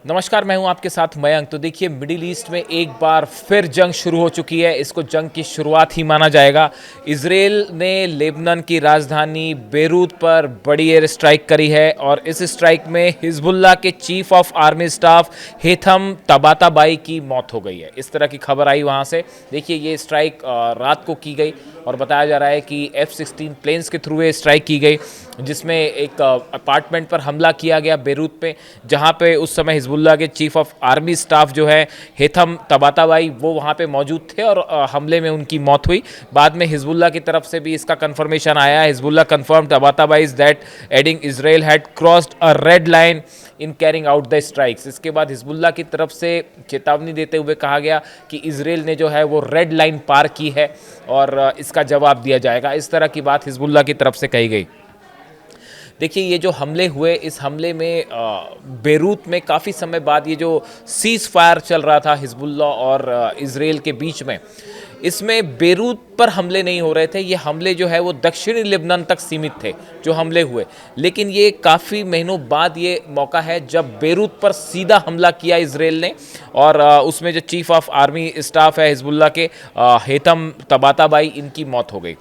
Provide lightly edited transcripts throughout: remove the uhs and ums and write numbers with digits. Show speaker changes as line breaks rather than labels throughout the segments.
नमस्कार, मैं हूं आपके साथ मयंक। तो देखिए, मिडिल ईस्ट में एक बार फिर जंग शुरू हो चुकी है। इसको जंग की शुरुआत ही माना जाएगा। इजराइल ने लेबनान की राजधानी बेरूत पर बड़ी एयर स्ट्राइक करी है और इस स्ट्राइक में हिजबुल्लाह के चीफ ऑफ आर्मी स्टाफ हेथम तबाताबाई की मौत हो गई है। इस तरह की खबर आई वहां से। देखिए, ये स्ट्राइक रात को की गई और बताया जा रहा है कि F-16 प्लेन्स के थ्रू ये स्ट्राइक की गई, जिसमें एक अपार्टमेंट पर हमला किया गया बेरूत पे, जहां पे उस समय हिजबुल्लाह के चीफ ऑफ आर्मी स्टाफ जो है हेथम तबाताबाई, वो वहां पे मौजूद थे और हमले में उनकी मौत हुई। बाद में हिजबुल्लाह की तरफ से भी इसका कंफर्मेशन आया। Hezbollah confirm Tabatabai that adding Israel had crossed a red line in carrying out the strikes. इसके बाद हिजबुल्लाह की तरफ से चेतावनी देते हुए कहा गया कि इजराइल ने जो है वो रेड लाइन पार की है और इसका जवाब दिया जाएगा। इस तरह की बात हिजबुल्लाह की तरफ से कही गई। देखिए, ये जो हमले हुए, इस हमले में बेरूत में काफ़ी समय बाद ये जो सीज़ फायर चल रहा था हिजबुल्लाह और इजराइल के बीच में, इसमें बेरूत पर हमले नहीं हो रहे थे। ये हमले जो है वो दक्षिणी लेबनान तक सीमित थे जो हमले हुए। लेकिन ये काफ़ी महीनों बाद ये मौका है जब बेरूत पर सीधा हमला किया इजराइल ने और उसमें जो चीफ ऑफ आर्मी स्टाफ है हिजबुल्लाह के हेथम तबाताबाई, इनकी मौत हो गई।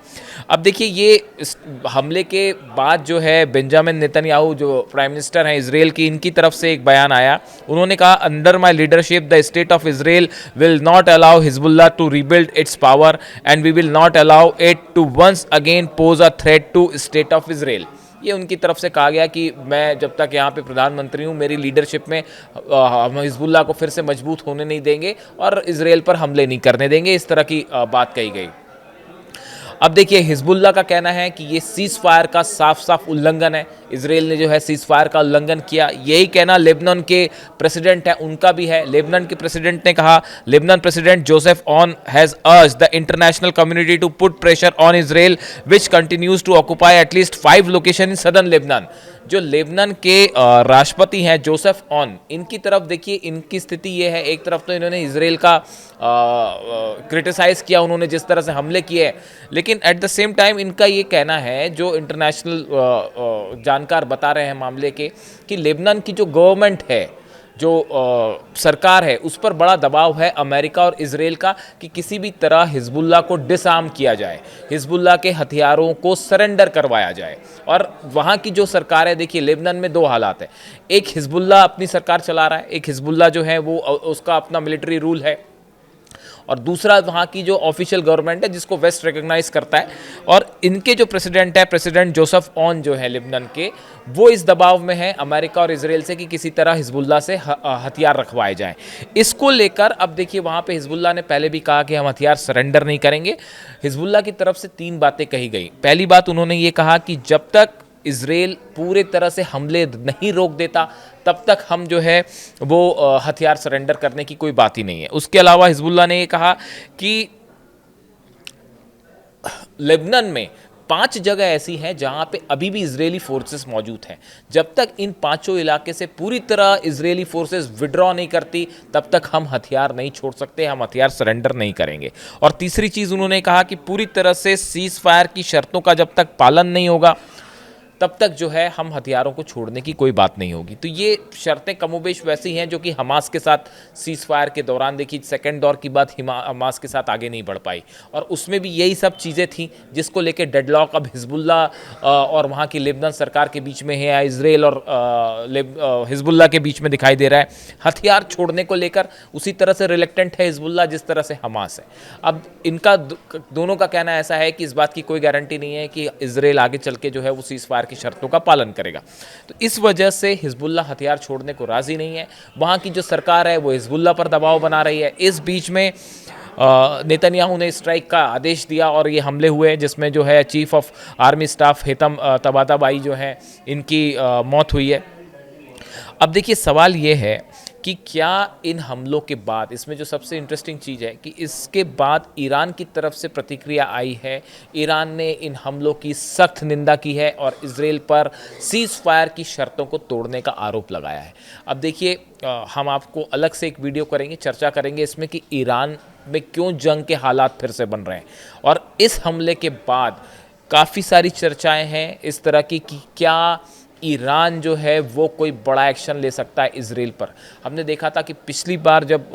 अब देखिए, ये इस हमले के बाद जो है बेंजामिन नेतन्याहू जो प्राइम मिनिस्टर हैं इजराइल की, इनकी तरफ से एक बयान आया। उन्होंने कहा, under my leadership the state of Israel will not allow Hezbollah to rebuild its power and we will not allow it to once again pose a threat to state of Israel. ये उनकी तरफ से कहा गया कि मैं जब तक यहाँ पे प्रधानमंत्री हूँ, मेरी लीडरशिप में हम हिजबुल्लाह को फिर से मजबूत होने नहीं देंगे और इजराइल पर हमले नहीं करने देंगे। इस तरह की बात कही गई। अब देखिए, हिजबुल्लाह का कहना है कि ये सीज़ फायर का साफ साफ उल्लंघन है। इजराइल ने जो है सीज़ फायर का उल्लंघन किया। यही कहना लेबनान के प्रेसिडेंट है उनका भी है। लेबनान के प्रेसिडेंट ने कहा, Lebanon president Joseph Aoun has urged the international community to put pressure on Israel which continues to occupy at least 5 location in southern Lebanon. जो लेबनान के राष्ट्रपति हैं जोसेफ ऑन, इनकी तरफ देखिए, इनकी स्थिति ये है, एक तरफ तो इन्होंने इजराइल का क्रिटिसाइज़ किया उन्होंने जिस तरह से हमले किए, लेकिन एट द सेम टाइम इनका ये कहना है, जो इंटरनेशनल जानकार बता रहे हैं मामले के, कि लेबनान की जो गवर्नमेंट है, जो सरकार है, उस पर बड़ा दबाव है अमेरिका और इजराइल का कि किसी भी तरह हिजबुल्लाह को डिसआर्म किया जाए, हिजबुल्लाह के हथियारों को सरेंडर करवाया जाए। और वहाँ की जो सरकार है, देखिए लेबनान में दो हालात है। एक, हिजबुल्लाह अपनी सरकार चला रहा है, एक हिजबुल्लाह जो है वो उसका अपना मिलिट्री रूल है, और दूसरा वहाँ की जो ऑफिशियल गवर्नमेंट है जिसको वेस्ट रिकॉग्नाइज करता है। और इनके जो प्रेसिडेंट है, प्रेसिडेंट जोसेफ ऑन जो है लेबनान के, वो इस दबाव में है अमेरिका और इजराइल से कि किसी तरह हिजबुल्लाह से हथियार रखवाए जाएं। इसको लेकर अब देखिए, वहाँ पे हिजबुल्लाह ने पहले भी कहा कि हम हथियार सरेंडर नहीं करेंगे। हिजबुल्लाह की तरफ से 3 बातें कही गई। पहली बात, उन्होंने ये कहा कि जब तक इजराइल पूरे तरह से हमले नहीं रोक देता, तब तक हम जो है वो हथियार सरेंडर करने की कोई बात ही नहीं है। उसके अलावा हिजबुल्लाह ने ये कहा कि लेबनान में 5 जगह ऐसी हैं जहां पे अभी भी इजरायली फोर्सेस मौजूद हैं। जब तक इन 5 इलाके से पूरी तरह इजरायली फोर्सेस विड्रॉ नहीं करती, तब तक हम हथियार नहीं छोड़ सकते, हम हथियार सरेंडर नहीं करेंगे। और तीसरी चीज़ उन्होंने कहा कि पूरी तरह से सीज़ फायर की शर्तों का जब तक पालन नहीं होगा, तब तक जो है हम हथियारों को छोड़ने की कोई बात नहीं होगी। तो ये शर्तें कमोबेश वैसी हैं जो कि हमास के साथ सीज़ फायर के दौरान, देखिए सेकेंड दौर की बात हमास के साथ आगे नहीं बढ़ पाई, और उसमें भी यही सब चीज़ें थी जिसको लेके डेडलॉक अब हिजबुल्लाह और वहाँ की लेबनान सरकार के बीच में है, या इजराइल और हिजबुल्लाह के बीच में दिखाई दे रहा है। हथियार छोड़ने को लेकर उसी तरह से रिलेक्टेंट है हिजबुल्लाह जिस तरह से हमास है। अब इनका दोनों का कहना ऐसा है कि इस बात की कोई गारंटी नहीं है कि इजराइल आगे चल के जो है वो सीज़ फायर की शर्तों का पालन करेगा। तो इस वजह से हिजबुल्लाह हथियार छोड़ने को राजी नहीं है। वहाँ की जो सरकार है वो हिजबुल्लाह पर दबाव बना रही है। इस बीच में नेतन्याहू ने स्ट्राइक का आदेश दिया और ये हमले हुए, जिसमें जो है चीफ ऑफ आर्मी स्टाफ हेथम तबाताबाई जो है, इनकी मौत हुई है। अब देखिए, सवाल ये है कि क्या इन हमलों के बाद, इसमें जो सबसे इंटरेस्टिंग चीज़ है कि इसके बाद ईरान की तरफ से प्रतिक्रिया आई है। ईरान ने इन हमलों की सख्त निंदा की है और इजराइल पर सीज़ फायर की शर्तों को तोड़ने का आरोप लगाया है। अब देखिए, हम आपको अलग से एक वीडियो करेंगे, चर्चा करेंगे इसमें कि ईरान में क्यों जंग के हालात फिर से बन रहे हैं। और इस हमले के बाद काफ़ी सारी चर्चाएं हैं इस तरह की कि क्या ईरान जो है वो कोई बड़ा एक्शन ले सकता है इजराइल पर। हमने देखा था कि पिछली बार जब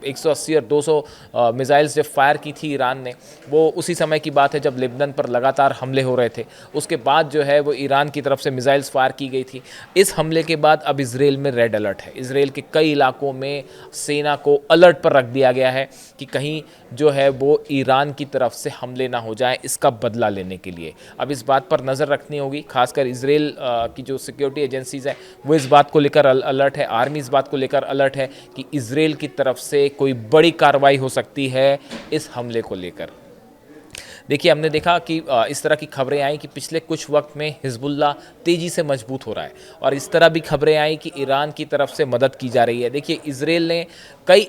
180 और 200 मिसाइल्स जब फायर की थी ईरान ने, वो उसी समय की बात है जब लेबनान पर लगातार हमले हो रहे थे। उसके बाद जो है वो ईरान की तरफ से मिसाइल्स फायर की गई थी। इस हमले के बाद अब इजराइल में रेड अलर्ट है। इजराइल के कई इलाकों में सेना को अलर्ट पर रख दिया गया है कि कहीं जो है वो ईरान की तरफ से हमले ना हो जाए, इसका बदला लेने के लिए। अब इस बात पर नज़र रखनी होगी, खासकर इजराइल की जो सिक्योरिटी एजेंसीज हैं वो इस बात को लेकर अलर्ट है, आर्मी इस बात को लेकर अलर्ट है कि इजराइल की तरफ से कोई बड़ी कार्रवाई हो सकती है इस हमले को लेकर। देखिए, हमने देखा कि इस तरह की खबरें आई कि पिछले कुछ वक्त में हिजबुल्लाह तेज़ी से मजबूत हो रहा है, और इस तरह भी खबरें आई कि ईरान की तरफ से मदद की जा रही है। देखिए, इजराइल ने कई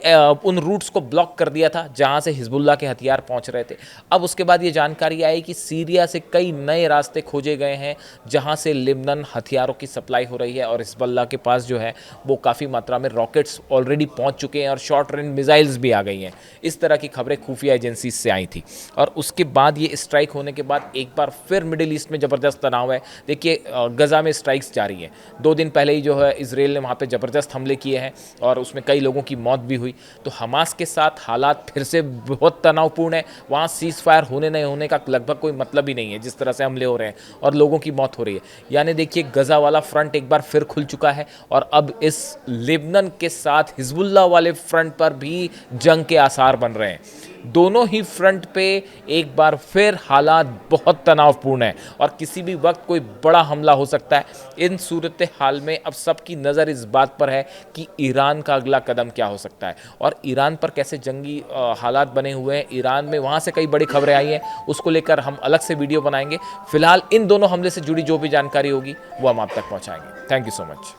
उन रूट्स को ब्लॉक कर दिया था जहां से हिजबुल्लाह के हथियार पहुंच रहे थे। अब उसके बाद ये जानकारी आई कि सीरिया से कई नए रास्ते खोजे गए हैं जहां से लेबनान हथियारों की सप्लाई हो रही है, और हिजबुल्लाह के पास जो है वो काफ़ी मात्रा में रॉकेट्स ऑलरेडी पहुंच चुके हैं और शॉर्ट रेंज मिसाइल्स भी आ गई हैं। इस तरह की खबरें खुफिया एजेंसीज से आई थी, और उसके बाद ये स्ट्राइक होने के बाद एक बार फिर मिडिल ईस्ट में ज़बरदस्त तनाव है। देखिए, गज़ा में स्ट्राइक्स जारी हैं। 2 दिन पहले ही जो है इजराइल ने वहाँ पे ज़बरदस्त हमले किए हैं और उसमें कई लोगों की मौत भी हुई। तो हमास के साथ हालात फिर से बहुत तनावपूर्ण है। वहाँ सीज़ फायर होने नहीं होने का लगभग कोई मतलब ही नहीं है, जिस तरह से हमले हो रहे हैं और लोगों की मौत हो रही है। यानी देखिए, गज़ा वाला फ्रंट एक बार फिर खुल चुका है, और अब इस लेबनान के साथ हिजबुल्लाह वाले फ्रंट पर भी जंग के आसार बन रहे हैं। दोनों ही फ्रंट पे एक बार फिर हालात बहुत तनावपूर्ण है और किसी भी वक्त कोई बड़ा हमला हो सकता है। इन सूरत हाल में अब सबकी नज़र इस बात पर है कि ईरान का अगला कदम क्या हो सकता है, और ईरान पर कैसे जंगी हालात बने हुए हैं। ईरान में वहाँ से कई बड़ी खबरें आई हैं, उसको लेकर हम अलग से वीडियो बनाएंगे। फिलहाल इन दोनों हमले से जुड़ी जो भी जानकारी होगी वो हम आप तक पहुँचाएंगे। Thank you so much.